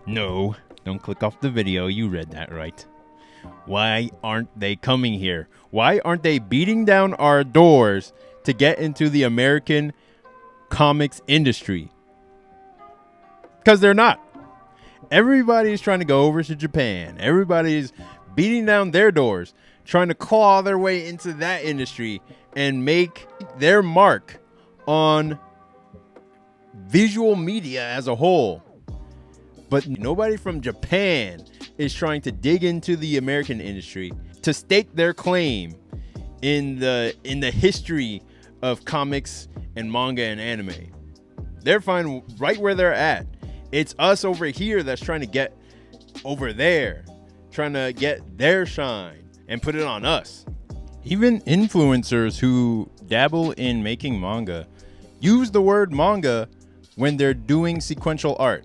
No, don't click off the video. You read that right. Why aren't they coming here? Why aren't they beating down our doors to get into the American comics industry? Because they're not. Everybody's trying to go over to Japan. Everybody's beating down their doors, trying to claw their way into that industry and make their mark on visual media as a whole. But nobody from Japan is trying to dig into the American industry to stake their claim in the history of comics and manga and anime. They're fine right where they're at. It's us over here that's trying to get over there, trying to get their shine and put it on us. Even influencers who dabble in making manga use the word manga when they're doing sequential art.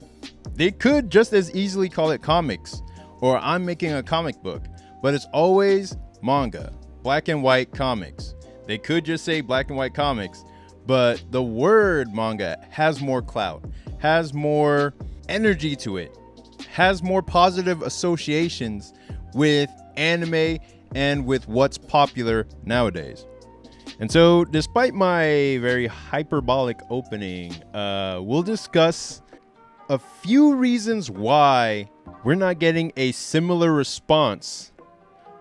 They could just as easily call it comics or I'm making a comic book, but it's always manga, black and white comics. They could just say black and white comics, but the word manga has more clout, has more energy to it, has more positive associations with anime and with what's popular nowadays. And so, despite my very hyperbolic opening, we'll discuss a few reasons why we're not getting a similar response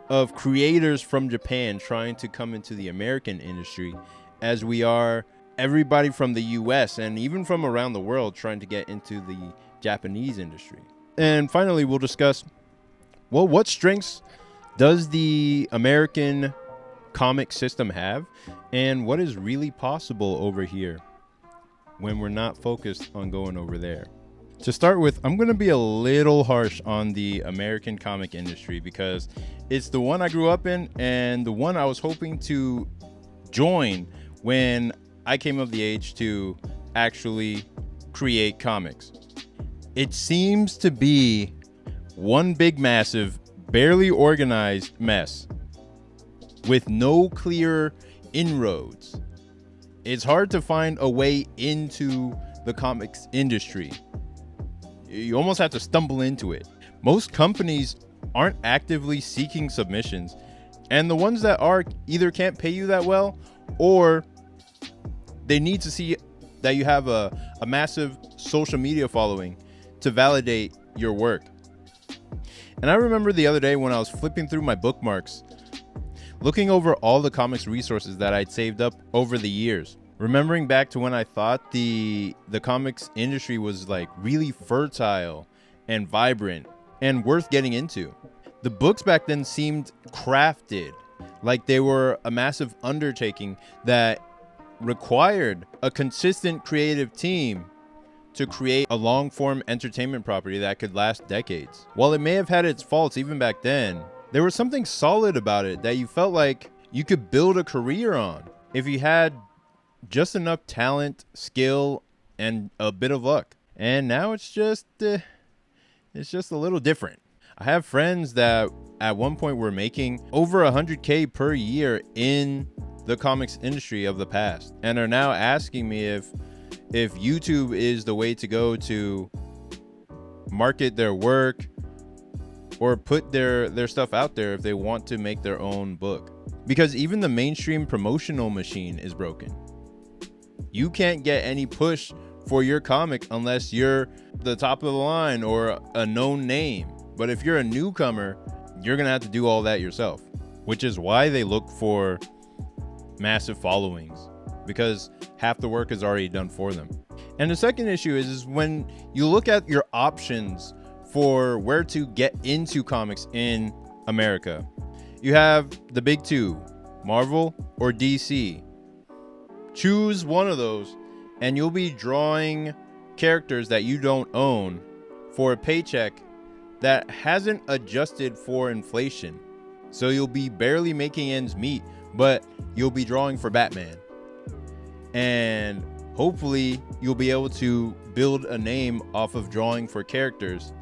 of creators from Japan trying to come into the American industry as we are everybody from the US and even from around the world trying to get into the Japanese industry. And finally, we'll discuss, well, what strengths does the American comic system have and what is really possible over here when we're not focused on going over there. To start with, I'm going to be a little harsh on the American comic industry because it's the one I grew up in and the one I was hoping to join when I came of the age to actually create comics. It seems to be one big, massive, barely organized mess with no clear inroads. It's hard to find a way into the comics industry. You almost have to stumble into it. Most companies aren't actively seeking submissions, and the ones that are either can't pay you that well or they need to see that you have a massive social media following to validate your work. And I remember the other day when I was flipping through my bookmarks, looking over all the comics resources that I'd saved up over the years, remembering back to when I thought the comics industry was like really fertile and vibrant and worth getting into. The books back then seemed crafted, like they were a massive undertaking that required a consistent creative team to create a long-form entertainment property that could last decades. While it may have had its faults even back then, there was something solid about it that you felt like you could build a career on if you had just enough talent, skill, and a bit of luck. And now it's just a little different. I have friends that at one point were making over $100K per year in the comics industry of the past and are now asking me if YouTube is the way to go to market their work or put their stuff out there if they want to make their own book. Because even the mainstream promotional machine is broken. You can't get any push for your comic unless you're the top of the line or a known name. But if you're a newcomer, you're going to have to do all that yourself, which is why they look for massive followings, because half the work is already done for them. And the second issue is when you look at your options for where to get into comics in America. You have the big two, Marvel or DC. Choose one of those and you'll be drawing characters that you don't own for a paycheck that hasn't adjusted for inflation. So you'll be barely making ends meet, but you'll be drawing for Batman. And hopefully you'll be able to build a name off of drawing for characters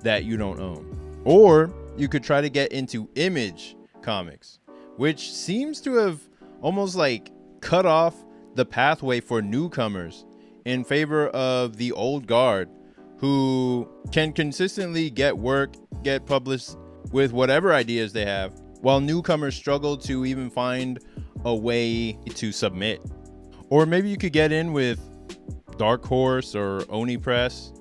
that you don't own. Or you could try to get into Image Comics, which seems to have almost like cut off the pathway for newcomers in favor of the old guard who can consistently get work, get published with whatever ideas they have, while newcomers struggle to even find a way to submit. Or maybe you could get in with Dark Horse or Oni Press,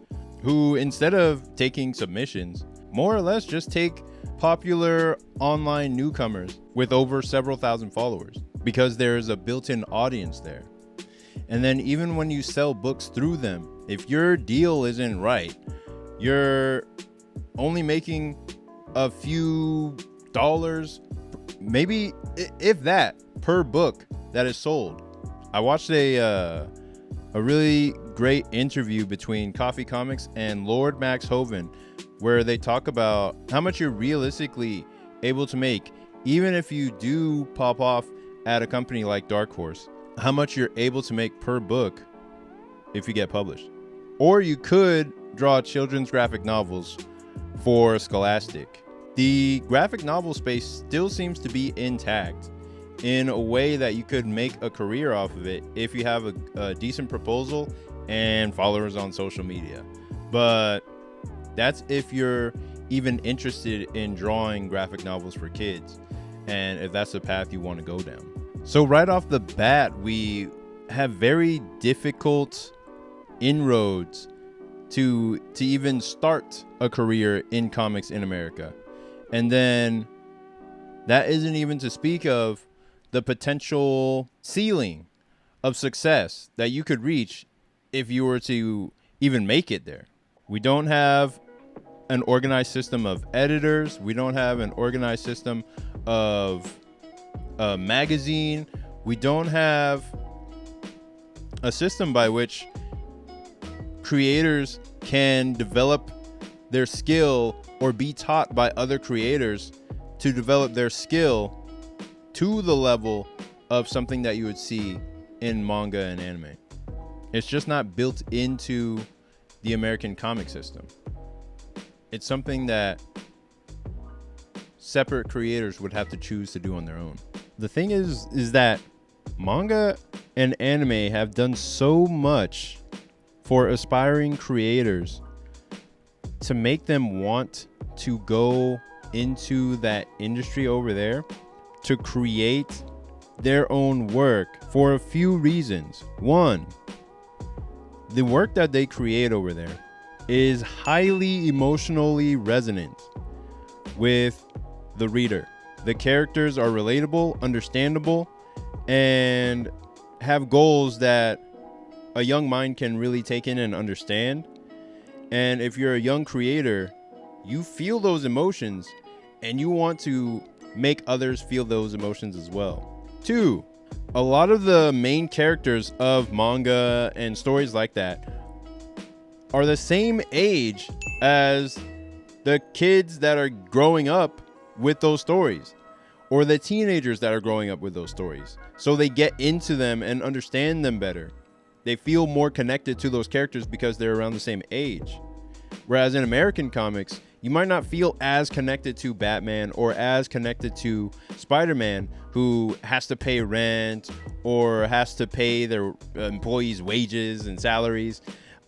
who instead of taking submissions, more or less just take popular online newcomers with over several thousand followers, because there's a built-in audience there. And then even when you sell books through them, if your deal isn't right, you're only making a few dollars, maybe if that, per book that is sold. I watched a really great interview between Coffee Comics and Lord Max Hoven, where they talk about how much you're realistically able to make, even if you do pop off at a company like Dark Horse, how much you're able to make per book if you get published. Or you could draw children's graphic novels for Scholastic. The graphic novel space still seems to be intact in a way that you could make a career off of it if you have a decent proposal and followers on social media. But that's if you're even interested in drawing graphic novels for kids, and if that's the path you want to go down. So right off the bat, we have very difficult inroads to even start a career in comics in America. And then that isn't even to speak of the potential ceiling of success that you could reach if you were to even make it there. We don't have an organized system of editors. We don't have an organized system of a magazine. We don't have a system by which creators can develop their skill or be taught by other creators to develop their skill to the level of something that you would see in manga and anime. It's just not built into the American comic system. It's something that separate creators would have to choose to do on their own. The thing is that manga and anime have done so much for aspiring creators to make them want to go into that industry over there to create their own work for a few reasons. One, the work that they create over there is highly emotionally resonant with the reader. The characters are relatable, understandable, and have goals that a young mind can really take in and understand. And if you're a young creator, you feel those emotions and you want to make others feel those emotions as well. Two, a lot of the main characters of manga and stories like that are the same age as the kids that are growing up with those stories, or the teenagers that are growing up with those stories. So they get into them and understand them better. They feel more connected to those characters because they're around the same age. Whereas in American comics, you might not feel as connected to Batman or as connected to Spider-Man, who has to pay rent or has to pay their employees' wages and salaries.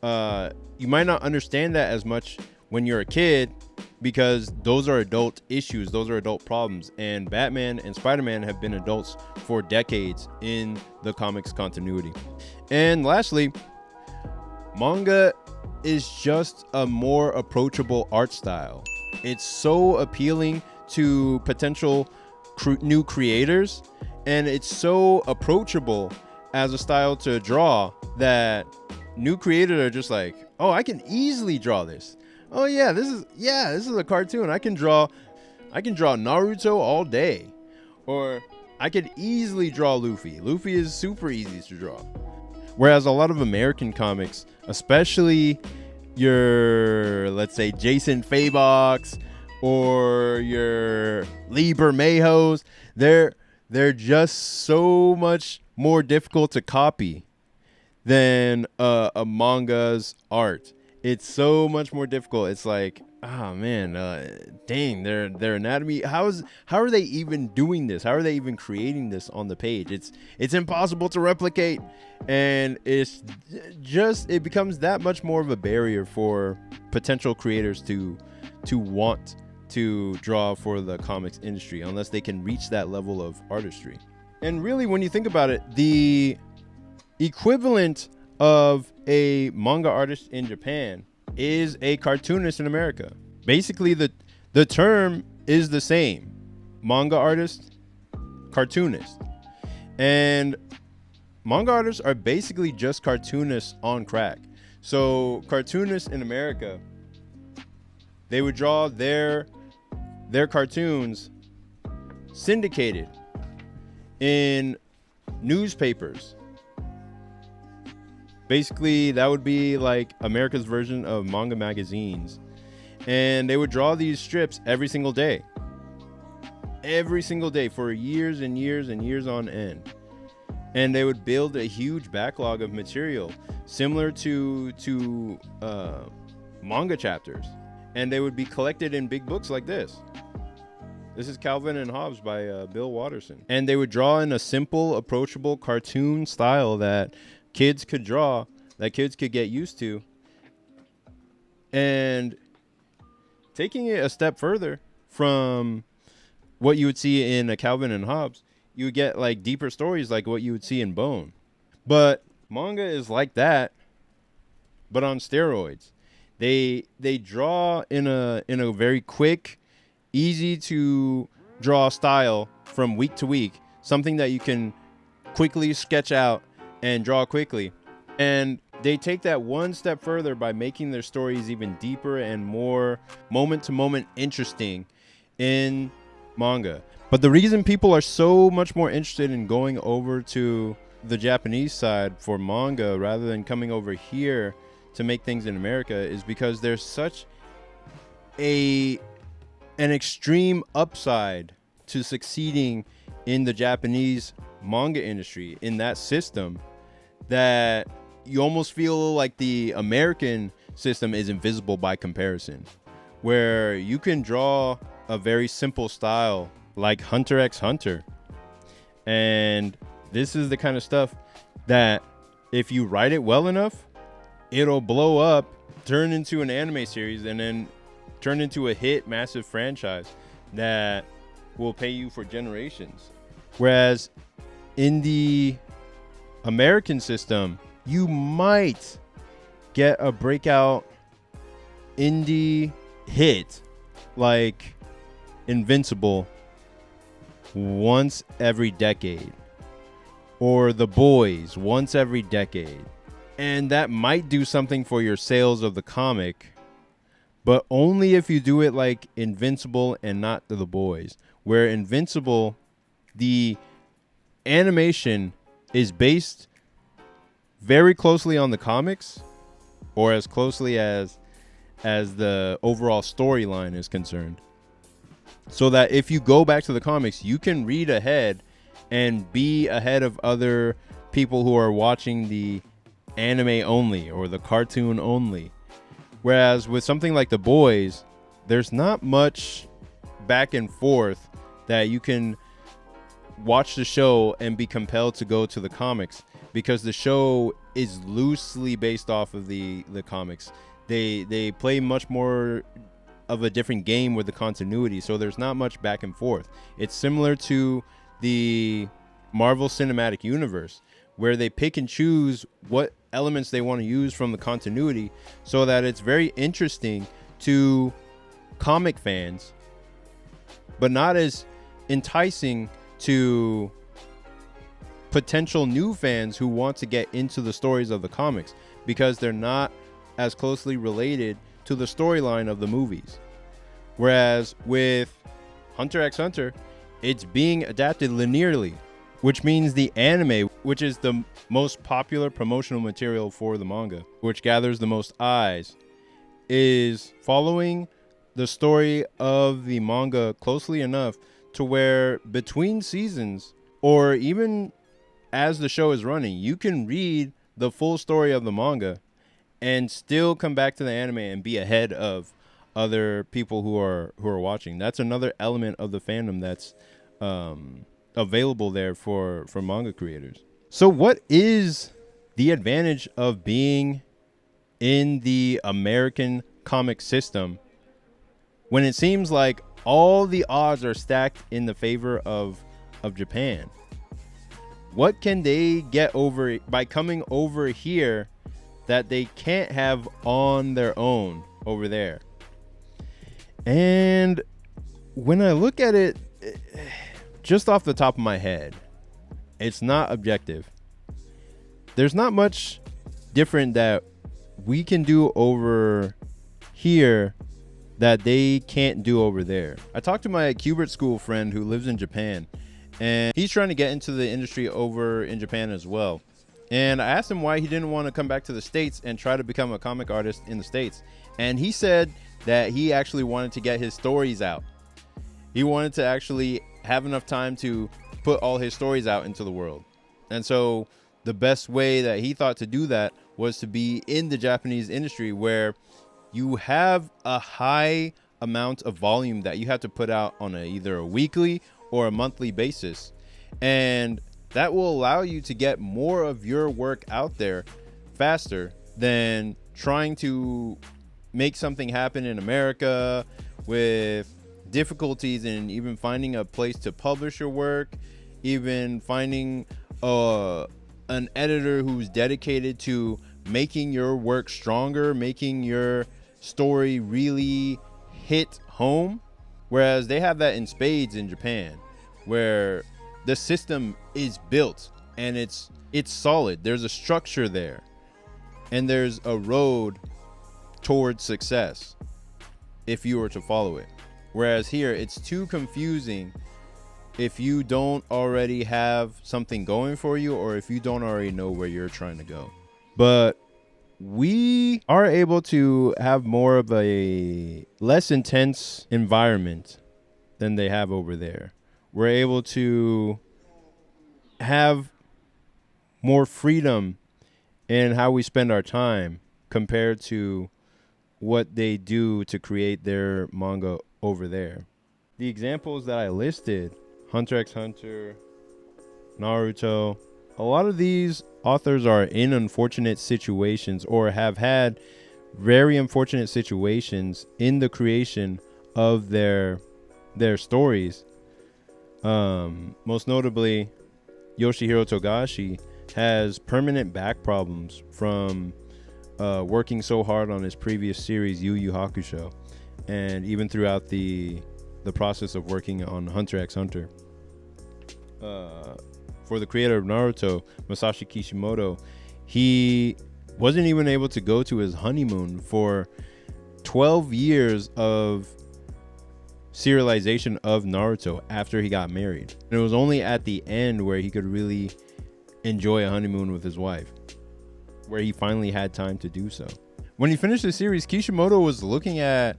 You might not understand that as much when you're a kid, because those are adult issues, those are adult problems, and Batman and Spider-Man have been adults for decades in the comics continuity. And lastly, manga is just a more approachable art style. It's so appealing to potential new creators, and it's so approachable as a style to draw that new creators are just like, oh, I can easily draw this. Oh yeah, this is a cartoon. I can draw Naruto all day. Or I could easily draw Luffy. Luffy is super easy to draw. Whereas a lot of American comics, especially your, let's say, Jason Fabok or your Lee Bermejos, they're just so much more difficult to copy than a manga's art. It's so much more difficult. It's like, oh man, dang, their anatomy. How are they even doing this? How are they even creating this on the page? It's impossible to replicate, and it becomes that much more of a barrier for potential creators to want to draw for the comics industry unless they can reach that level of artistry. And really, when you think about it, the equivalent of a manga artist in Japan is a cartoonist in America. Basically, the term is the same: manga artist, cartoonist. And manga artists are basically just cartoonists on crack. So cartoonists in America, they would draw their cartoons syndicated in newspapers. Basically, that would be like America's version of manga magazines. And they would draw these strips every single day. Every single day for years and years and years on end. And they would build a huge backlog of material similar to manga chapters. And they would be collected in big books like this. This is Calvin and Hobbes by Bill Watterson. And they would draw in a simple, approachable cartoon style that kids could draw, that kids could get used to. And taking it a step further from what you would see in a Calvin and Hobbes, you would get like deeper stories like what you would see in Bone. But manga is like that, but on steroids. They draw in a very quick, easy to draw style from week to week, something that you can quickly sketch out and draw quickly. And they take that one step further by making their stories even deeper and more moment to moment interesting in manga. But the reason people are so much more interested in going over to the Japanese side for manga rather than coming over here to make things in America is because there's such an extreme upside to succeeding in the Japanese manga industry, in that system, that you almost feel like the American system is invisible by comparison, where you can draw a very simple style like Hunter x Hunter. And this is the kind of stuff that if you write it well enough, it'll blow up, turn into an anime series, and then turn into a hit, massive franchise that will pay you for generations. Whereas in the American system, you might get a breakout indie hit like Invincible once every decade, or The Boys once every decade. And that might do something for your sales of the comic, but only if you do it like Invincible and not The Boys, where Invincible, the animation is based very closely on the comics, or as closely as the overall storyline is concerned. So that if you go back to the comics, you can read ahead and be ahead of other people who are watching the anime only or the cartoon only. Whereas with something like The Boys, there's not much back and forth that you can watch the show and be compelled to go to the comics, because the show is loosely based off of the comics. They play much more of a different game with the continuity, so there's not much back and forth. It's similar to the Marvel Cinematic Universe, where they pick and choose what elements they want to use from the continuity, so that it's very interesting to comic fans, but not as enticing to potential new fans who want to get into the stories of the comics, because they're not as closely related to the storyline of the movies. Whereas with Hunter x Hunter, it's being adapted linearly, which means the anime, which is the most popular promotional material for the manga, which gathers the most eyes, is following the story of the manga closely enough to where between seasons, or even as the show is running, you can read the full story of the manga and still come back to the anime and be ahead of other people who are watching. That's another element of the fandom that's available there for manga creators. So what is the advantage of being in the American comic system when it seems like all the odds are stacked in the favor of Japan? What can they get over by coming over here that they can't have on their own over there? And when I look at it just off the top of my head, it's not objective. There's not much different that we can do over here that they can't do over there. I talked to my Kubert school friend who lives in Japan, and he's trying to get into the industry over in Japan as well. And I asked him why he didn't want to come back to the States and try to become a comic artist in the States. And he said that he actually wanted to get his stories out. He wanted to actually have enough time to put all his stories out into the world. And so the best way that he thought to do that was to be in the Japanese industry, where you have a high amount of volume that you have to put out on either a weekly or a monthly basis. And that will allow you to get more of your work out there faster than trying to make something happen in America with difficulties in even finding a place to publish your work, even finding an editor who's dedicated to making your work stronger, making your story really hit home. Whereas they have that in spades in Japan, where the system is built and it's solid. There's a structure there, and there's a road towards success if you were to follow it. Whereas here, it's too confusing if you don't already have something going for you, or if you don't already know where you're trying to go. But we are able to have more of a less intense environment than they have over there. We're able to have more freedom in how we spend our time compared to what they do to create their manga over there. The examples that I listed, Hunter x Hunter, Naruto, a lot of these authors are in unfortunate situations, or have had very unfortunate situations in the creation of their stories. Most notably, Yoshihiro Togashi has permanent back problems from working so hard on his previous series, Yu Yu Hakusho, and even throughout the process of working on Hunter x Hunter. For the creator of Naruto, Masashi Kishimoto, he wasn't even able to go to his honeymoon for 12 years of serialization of Naruto after he got married. And it was only at the end where he could really enjoy a honeymoon with his wife, where he finally had time to do so. When he finished the series, Kishimoto was looking at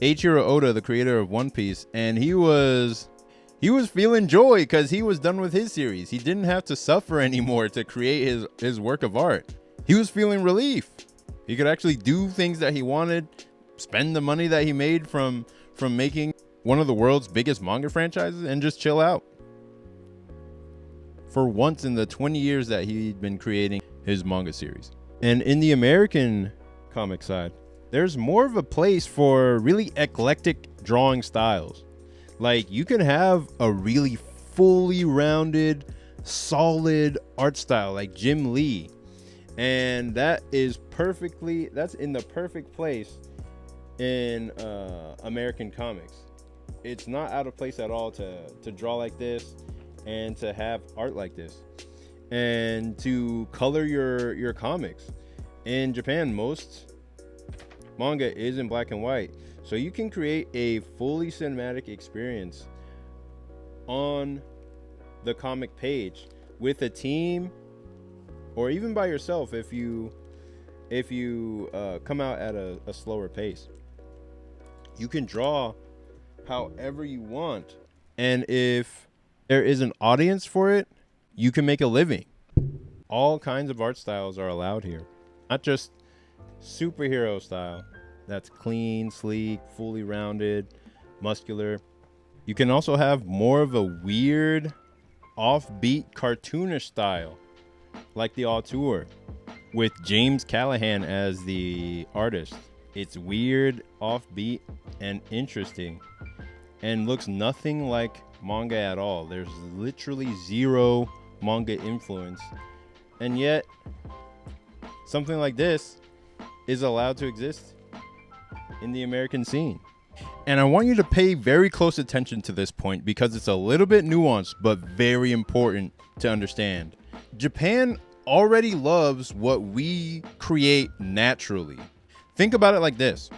Eiichiro Oda, the creator of One Piece, and he was feeling joy because he was done with his series. He didn't have to suffer anymore to create his work of art. He was feeling relief. He could actually do things that he wanted, spend the money that he made from making one of the world's biggest manga franchises, and just chill out. For once in the 20 years that he'd been creating his manga series. And in the American comic side, there's more of a place for really eclectic drawing styles. Like, you can have a really fully rounded, solid art style like Jim Lee. And that's in the perfect place in American comics. It's not out of place at all to draw like this and to have art like this and to color your comics. In Japan, most manga is in black and white. So you can create a fully cinematic experience on the comic page with a team, or even by yourself if you come out at a slower pace. You can draw however you want, and if there is an audience for it, you can make a living. All kinds of art styles are allowed here, not just superhero style that's clean, sleek, fully rounded, muscular. You can also have more of a weird, offbeat, cartoonish style, like the auteur, with James Callahan as the artist. It's weird, offbeat, and interesting, and looks nothing like manga at all. There's literally zero manga influence, and yet something like this is allowed to exist in the American scene. And I want you to pay very close attention to this point because it's a little bit nuanced but very important to understand. Japan already loves what we create naturally. Think about it like this.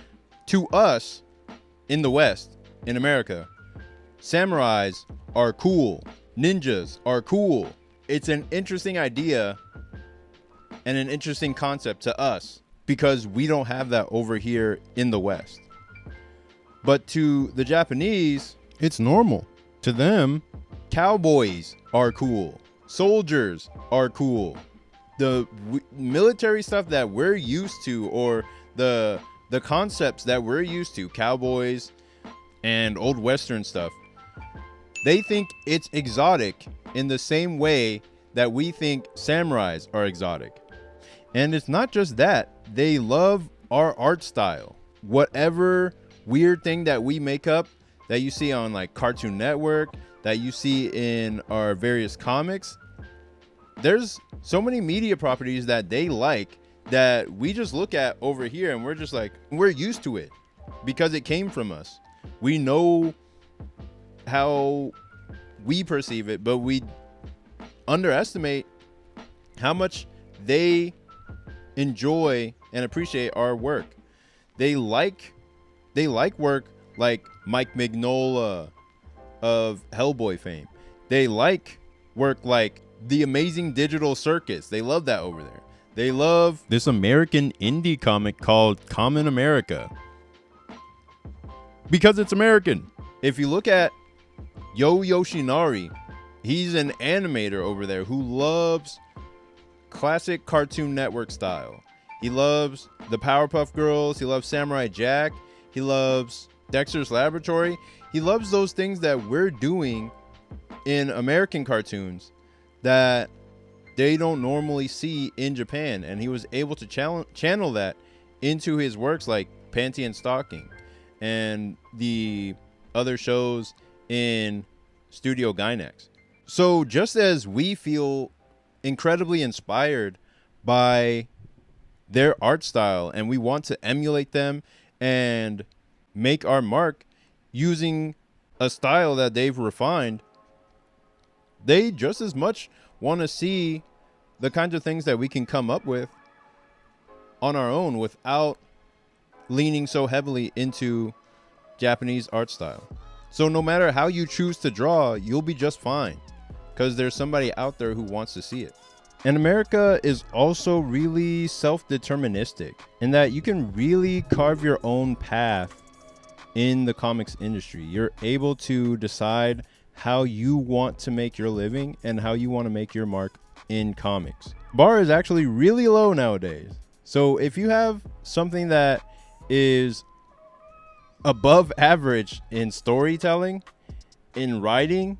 To us, in the West, in America, samurais are cool. Ninjas are cool. It's an interesting idea and an interesting concept to us because we don't have that over here in the West. But to the Japanese, it's normal. To them, cowboys are cool. Soldiers are cool. The military stuff that we're used to, or the concepts that we're used to, cowboys and old Western stuff, they think it's exotic in the same way that we think samurais are exotic. And it's not just that. They love our art style. Whatever weird thing that we make up that you see on like Cartoon Network, that you see in our various comics, there's so many media properties that they like that we just look at over here and we're just like, we're used to it because it came from us. We know how we perceive it, but we underestimate how much they enjoy and appreciate our work. They like work like Mike Mignola of Hellboy fame. They like work like The Amazing Digital Circus. They love that over there. They love this American indie comic called Common America because it's American. If you look at Yo Yoshinari, he's an animator over there who loves classic Cartoon Network style. He loves the Powerpuff Girls. He loves Samurai Jack. He loves Dexter's Laboratory. He loves those things that we're doing in American cartoons that they don't normally see in Japan. And he was able to channel that into his works like Panty and Stocking and the other shows in Studio Gainax. So just as we feel incredibly inspired by their art style and we want to emulate them and make our mark using a style that they've refined, they just as much want to see the kinds of things that we can come up with on our own without leaning so heavily into Japanese art style. So no matter how you choose to draw, you'll be just fine because there's somebody out there who wants to see it. And America is also really self-deterministic in that you can really carve your own path in the comics industry. You're able to decide how you want to make your living and how you want to make your mark in comics. Bar is actually really low nowadays. So if you have something that is above average in storytelling, in writing,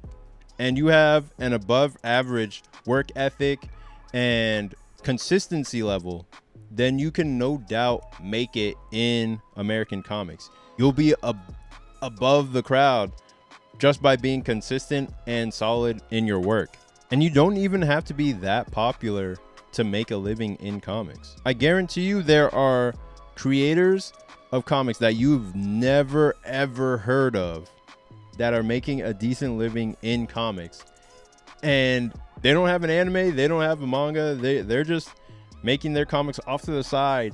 and you have an above average work ethic and consistency level, then you can no doubt make it in American comics. You'll be above the crowd just by being consistent and solid in your work. And you don't even have to be that popular to make a living in comics. I guarantee you there are creators of comics that you've never ever heard of that are making a decent living in comics, and they don't have an anime, they don't have a manga, they're just making their comics off to the side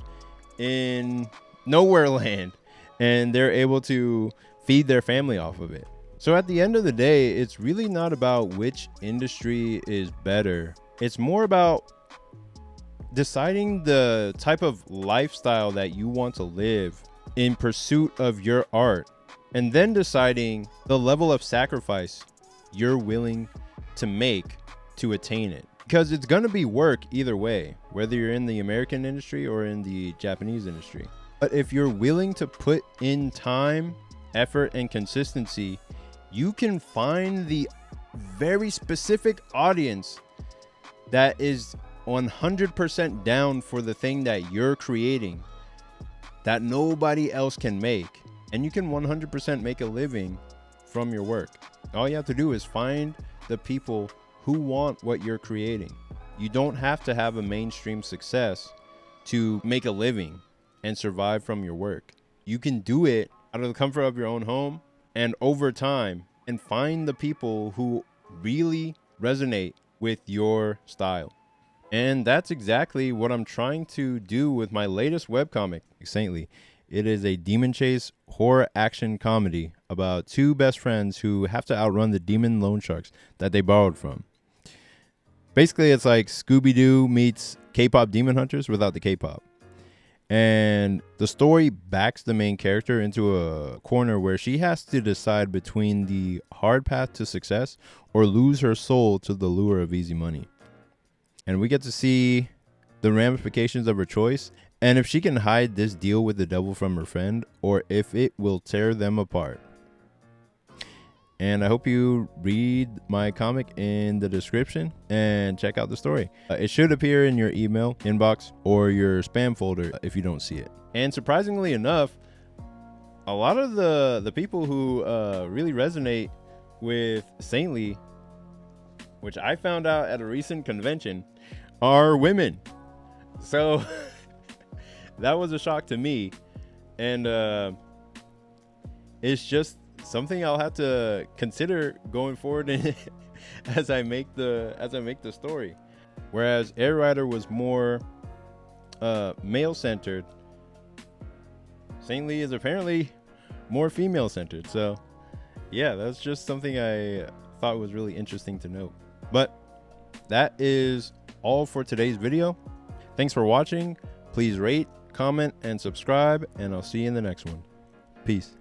in nowhere land, and they're able to feed their family off of it. So at the end of the day, it's really not about which industry is better. It's more about deciding the type of lifestyle that you want to live in pursuit of your art, and then deciding the level of sacrifice you're willing to make to attain it. because it's going to be work either way, whether you're in the American industry or in the Japanese industry. But if you're willing to put in time, effort, and consistency, you can find the very specific audience that is 100% down for the thing that you're creating that nobody else can make. And you can 100% make a living from your work. All you have to do is find the people who want what you're creating. You don't have to have a mainstream success to make a living and survive from your work. You can do it out of the comfort of your own home and over time, and find the people who really resonate with your style. And that's exactly what I'm trying to do with my latest webcomic, Saintly. It is a demon chase horror action comedy about two best friends who have to outrun the demon loan sharks that they borrowed from. Basically, it's like Scooby-Doo meets K-pop Demon Hunters without the K-pop. And the story backs the main character into a corner where she has to decide between the hard path to success or lose her soul to the lure of easy money. And we get to see the ramifications of her choice and if she can hide this deal with the devil from her friend or if it will tear them apart. And I hope you read my comic in the description and check out the story. It should appear in your email inbox or your spam folder if you don't see it. And surprisingly enough, a lot of the people who really resonate with Saintly, which I found out at a recent convention, are women. So that was a shock to me. And it's just something I'll have to consider going forward as I make the story. Whereas Air Rider was more male centered, Saintly is apparently more female centered. So yeah, that's just something I thought was really interesting to note. But that is all for today's video. Thanks for watching. Please rate, comment, and subscribe, and I'll see you in the next one. Peace.